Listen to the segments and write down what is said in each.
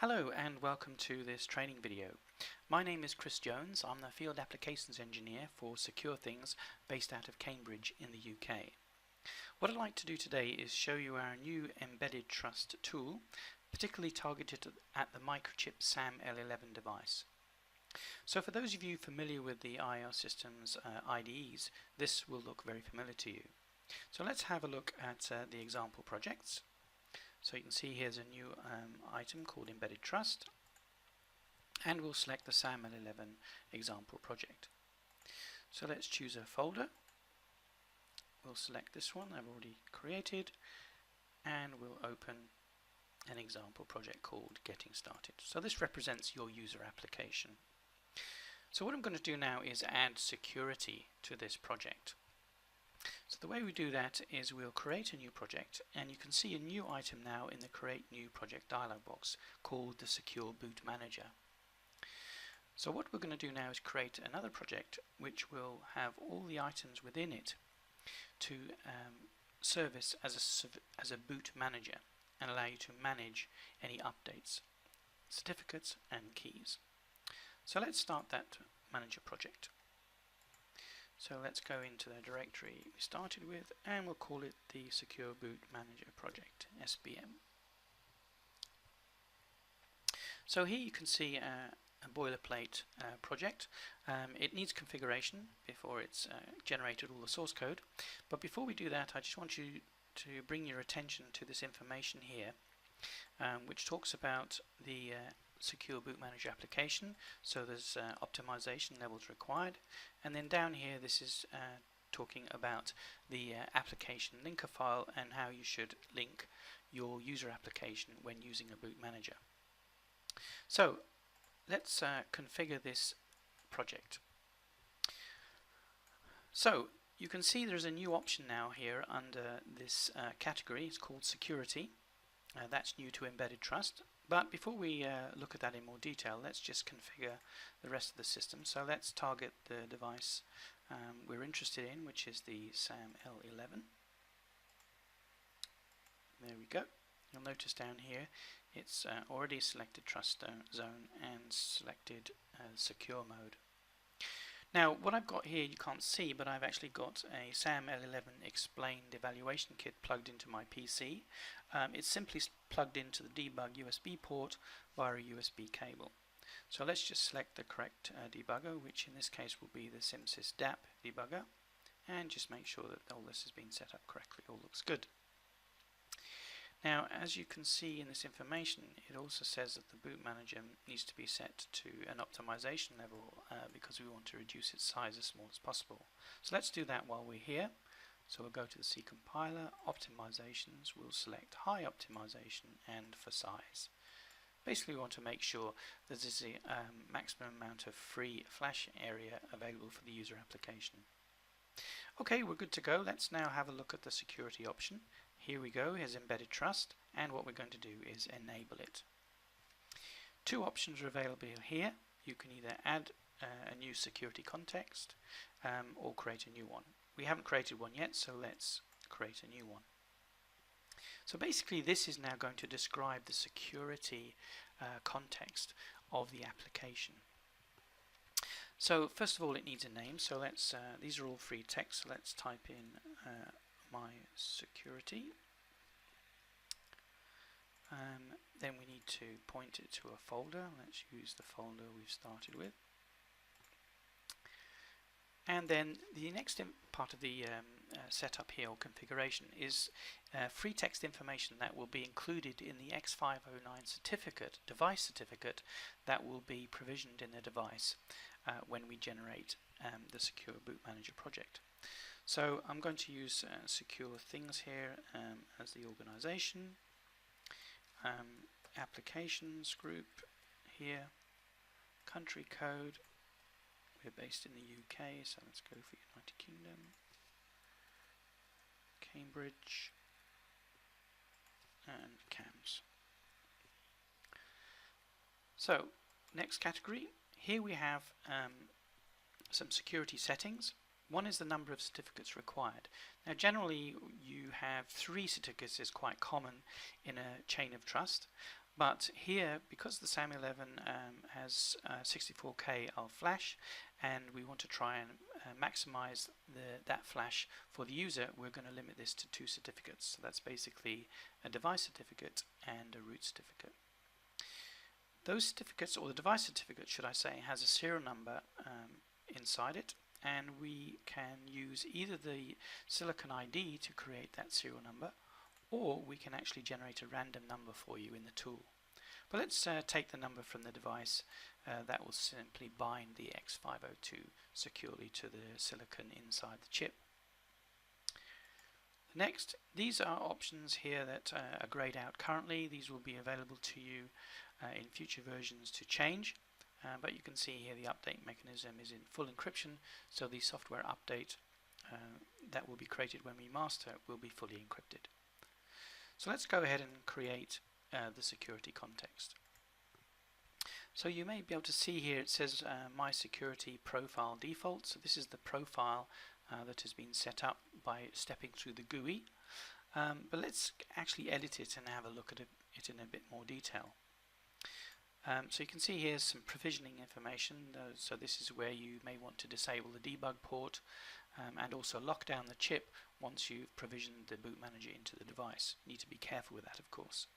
Hello and welcome to this training video. My name is Chris Jones. I'm the Field Applications Engineer for Secure Thingz based out of Cambridge in the UK. What I'd like to do today is show you our new Embedded Trust tool, particularly targeted at the Microchip SAM L11 device. So for those of you familiar with the IR systems IDEs, this will look very familiar to you. So let's have a look at the example projects. So you can see here's a new item called Embedded Trust, and we'll select the SAM L11 example project. So let's choose a folder. We'll select this one I've already created, and we'll open an example project called Getting Started. So this represents your user application. So what I'm going to do now is add security to this project. So the way we do that is we'll create a new project, and you can see a new item now in the Create New Project dialog box called the Secure Boot Manager. So what we're going to do now is create another project which will have all the items within it to service as a boot manager and allow you to manage any updates, certificates and keys. So let's start that manager project. So let's go into the directory we started with, and we'll call it the Secure Boot Manager Project, SBM. So here you can see a boilerplate project. It needs configuration before it's generated all the source code. But before we do that, I just want you to bring your attention to this information here, which talks about the Secure Boot Manager application. So there's optimization levels required, and then down here this is talking about the application linker file and how you should link your user application when using a boot manager. So let's configure this project. So you can see there's a new option now here under this category. It's called Security. That's new to Embedded Trust. But before we look at that in more detail, let's just configure the rest of the system. So let's target the device we're interested in, which is the SAM L11. There we go. You'll notice down here it's already selected Trust Zone and selected Secure Mode. Now what I've got here you can't see, but I've actually got a SAM L11 explained evaluation kit plugged into my PC. It's simply plugged into the debug USB port via a USB cable. So let's just select the correct debugger, which in this case will be the SimSys DAP debugger, and just make sure that all this has been set up correctly. All looks good. Now, as you can see in this information, it also says that the boot manager needs to be set to an optimization level because we want to reduce its size as small as possible. So let's do that while we're here. So we'll go to the C compiler, optimizations, we'll select high optimization and for size. Basically we want to make sure that there's a maximum amount of free flash area available for the user application. Okay, we're good to go. Let's now have a look at the security option. Here we go, here's Embedded Trust, and what we're going to do is enable it. Two options are available here. You can either add a new security context or create a new one. We haven't created one yet, so let's create a new one. So basically this is now going to describe the security context of the application. So first of all it needs a name, so let's these are all free text, so let's type in my security. Then we need to point it to a folder. Let's use the folder we've started with. And then the next part of the setup here or configuration is free text information that will be included in the X509 certificate, device certificate, that will be provisioned in the device when we generate the Secure Boot Manager project. So I'm going to use Secure Thingz here as the organization, applications group here, country code. We're based in the UK, so let's go for United Kingdom, Cambridge, and CAMS. So, next category. Here we have some security settings. One is the number of certificates required. Now generally you have 3 certificates is quite common in a chain of trust, But here, because the SAM 11 has 64K of flash, and we want to try and maximize that flash for the user, we're going to limit this to 2 certificates. So that's basically a device certificate and a root certificate. Those certificates, or the device certificate should I say, has a serial number inside it, and we can use either the silicon ID to create that serial number, or we can actually generate a random number for you in the tool. But let's take the number from the device. That will simply bind the X502 securely to the silicon inside the chip. Next, these are options here that are grayed out currently. These will be available to you in future versions to change. But you can see here the update mechanism is in full encryption, so the software update that will be created when we master will be fully encrypted. So let's go ahead and create the security context. So you may be able to see here it says my security profile default. So this is the profile that has been set up by stepping through the GUI. But let's actually edit it and have a look at it in a bit more detail. So you can see here some provisioning information. So this is where you may want to disable the debug port and also lock down the chip once you've provisioned the boot manager into the device. You need to be careful with that, of course.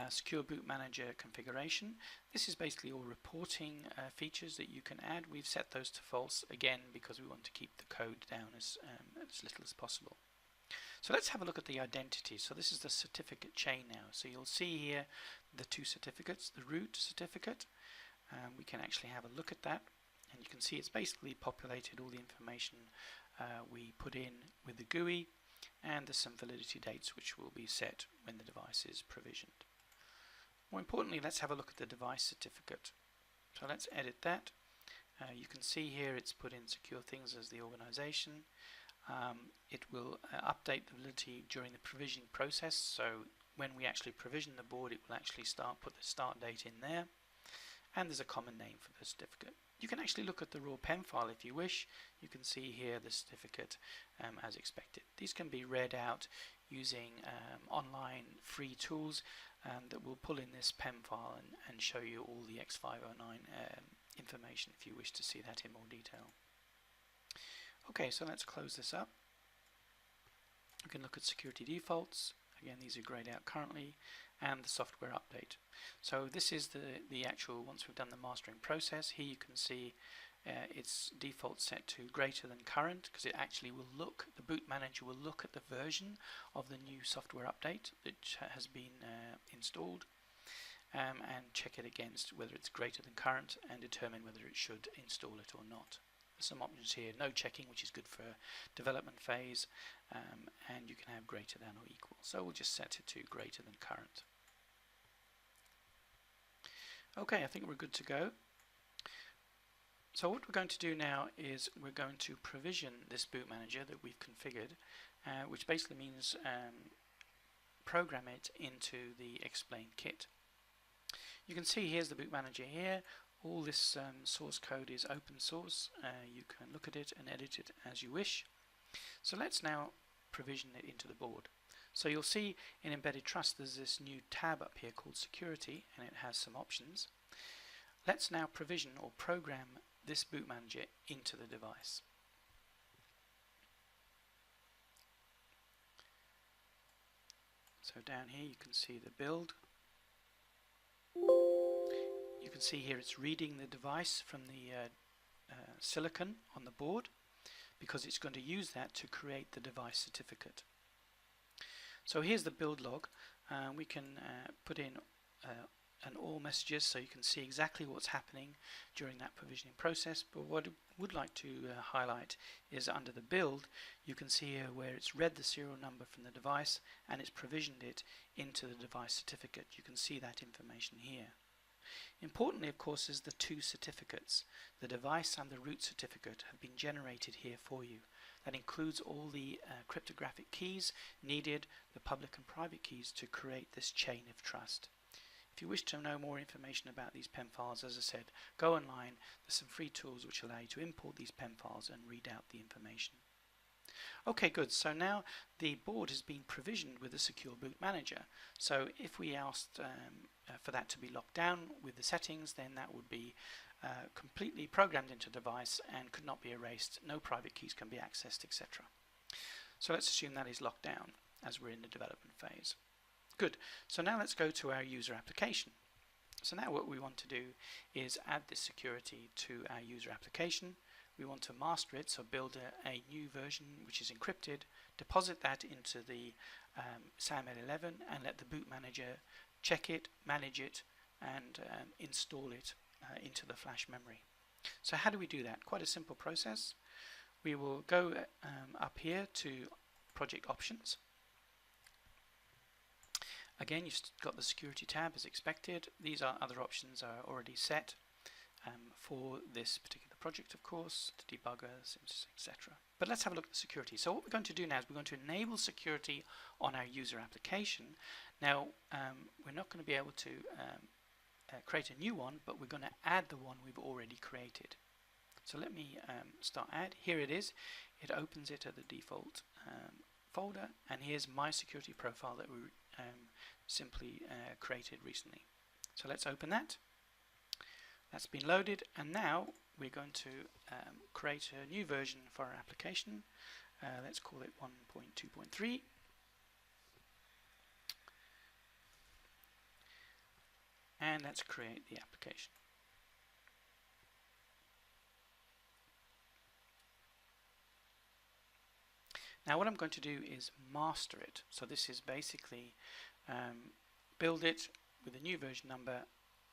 Secure boot manager configuration. This is basically all reporting features that you can add. We've set those to false again because we want to keep the code down as little as possible. So let's have a look at the identity. So this is the certificate chain now. So you'll see here the 2 certificates, the root certificate. We can actually have a look at that, and you can see it's basically populated all the information we put in with the GUI, and there's some validity dates which will be set when the device is provisioned. More importantly, let's have a look at the device certificate. So let's edit that. You can see here it's put in Secure Thingz as the organization. It will update the validity during the provisioning process, so when we actually provision the board it will actually put the start date in there, and there's a common name for the certificate. You can actually look at the raw PEM file if you wish. You can see here the certificate as expected. These can be read out using online free tools that will pull in this PEM file and show you all the X509 information if you wish to see that in more detail. Okay, so let's close this up. You can look at security defaults. Again, these are grayed out currently, and the software update. So this is the actual, once we've done the mastering process, here you can see its default set to greater than current, because it actually will look, the boot manager will look at the version of the new software update that has been installed and check it against whether it's greater than current and determine whether it should install it or not. There's some options here, no checking, which is good for development phase, and you can have greater than or equal. So we'll just set it to greater than current. Okay, I think we're good to go. So what we're going to do now is we're going to provision this boot manager that we've configured, which basically means program it into the explained kit. You can see here's the boot manager here. All this source code is open source. You can look at it and edit it as you wish. So let's now provision it into the board. So you'll see in Embedded Trust there's this new tab up here called Security, and it has some options. Let's now provision or program this boot manager into the device. So down here you can see the build. You can see here it's reading the device from the silicon on the board, because it's going to use that to create the device certificate. So here's the build log. We can put in an all messages so you can see exactly what's happening during that provisioning process. But what I would like to highlight is under the build, you can see here where it's read the serial number from the device and it's provisioned it into the device certificate. You can see that information here. Importantly, of course, is the 2 certificates. The device and the root certificate have been generated here for you. That includes all the cryptographic keys needed, the public and private keys to create this chain of trust. If you wish to know more information about these PEM files, as I said, go online. There's some free tools which allow you to import these PEM files and read out the information. Okay, good. So now the board has been provisioned with the Secure Boot Manager. So if we asked for that to be locked down with the settings, then that would be completely programmed into the device and could not be erased. No private keys can be accessed, etc. So let's assume that is locked down as we're in the development phase. Good. So now let's go to our user application. So now what we want to do is add this security to our user application. We want to master it, so build a new version which is encrypted, deposit that into the SAM L11 and let the boot manager check it, manage it and install it into the flash memory. So how do we do that? Quite a simple process. We will go up here to project options. Again, you've got the security tab as expected. These other options are already set for this particular project, of course, the debuggers, etc. But let's have a look at the security. So what we're going to do now is we're going to enable security on our user application. Now, we're not going to be able to create a new one, but we're going to add the one we've already created. So let me start add. Here it is. It opens it at the default folder, and here's my security profile that we simply created recently. So let's open that. That's been loaded, and now we're going to create a new version for our application. Let's call it 1.2.3. And let's create the application. Now what I'm going to do is master it. So this is basically build it with a new version number,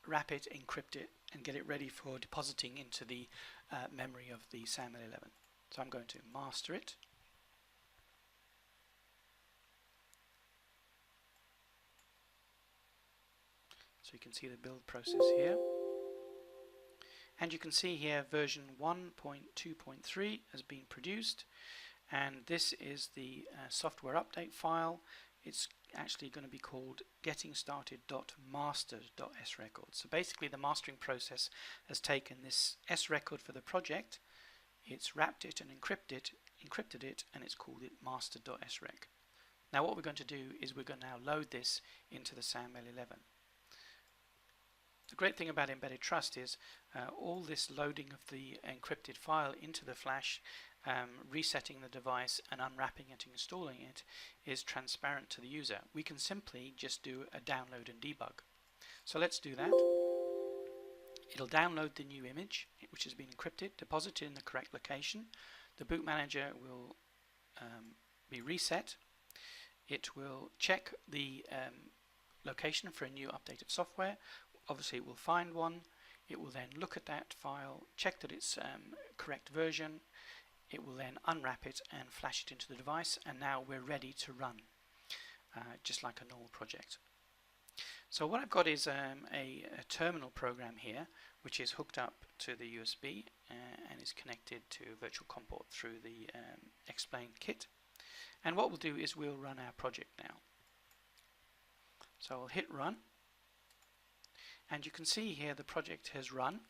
wrap it, encrypt it, and get it ready for depositing into the memory of the SAM L11. So I'm going to master it. So you can see the build process here. And you can see here version 1.2.3 has been produced. And this is the software update file. It's actually going to be called gettingstarted.master.srecord. So basically the mastering process has taken this S record for the project, it's wrapped it and encrypted it, and it's called it master.srec. Now what we're going to do is we're going to now load this into the SAM L11. The great thing about Embedded Trust is all this loading of the encrypted file into the flash, resetting the device and unwrapping it and installing it is transparent to the user. We can simply just do a download and debug. So let's do that. It'll download the new image which has been encrypted, deposit it in the correct location. The boot manager will be reset. It will check the location for a new updated software. Obviously it will find one. It will then look at that file, check that it's correct version. It will then unwrap it and flash it into the device, and now we're ready to run, just like a normal project. So what I've got is a terminal program here, which is hooked up to the USB and is connected to virtual COM port through the explained kit. And what we'll do is we'll run our project now. So I'll hit run, and you can see here the project has run.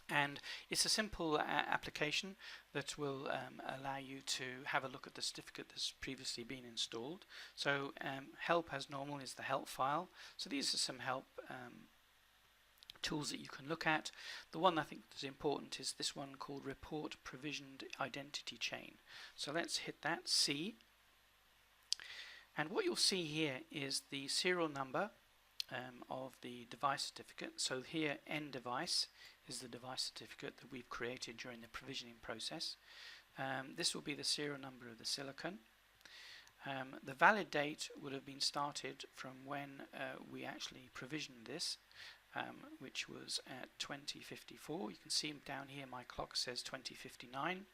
And it's a simple application that will allow you to have a look at the certificate that's previously been installed. So help as normal is the help file. So these are some help tools that you can look at. The one I think that's important is this one called Report Provisioned Identity Chain. So let's hit that, C. And what you'll see here is the serial number of the device certificate. So here N device is the device certificate that we've created during the provisioning process. This will be the serial number of the silicon. The valid date would have been started from when we actually provisioned this, which was at 2054. You can see down here my clock says 2059,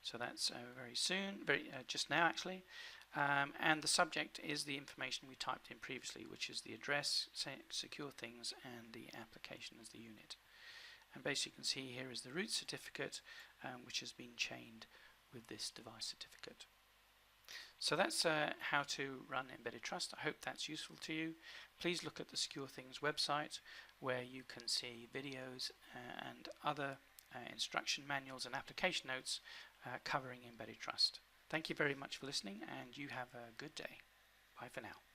so that's very soon, just now actually. And the subject is the information we typed in previously, which is the address, Secure Thingz, and the application as the unit. And basically you can see here is the root certificate, which has been chained with this device certificate. So that's how to run Embedded Trust. I hope that's useful to you. Please look at the Secure Thingz website, where you can see videos and other instruction manuals and application notes covering embedded trust. Thank you very much for listening, and you have a good day. Bye for now.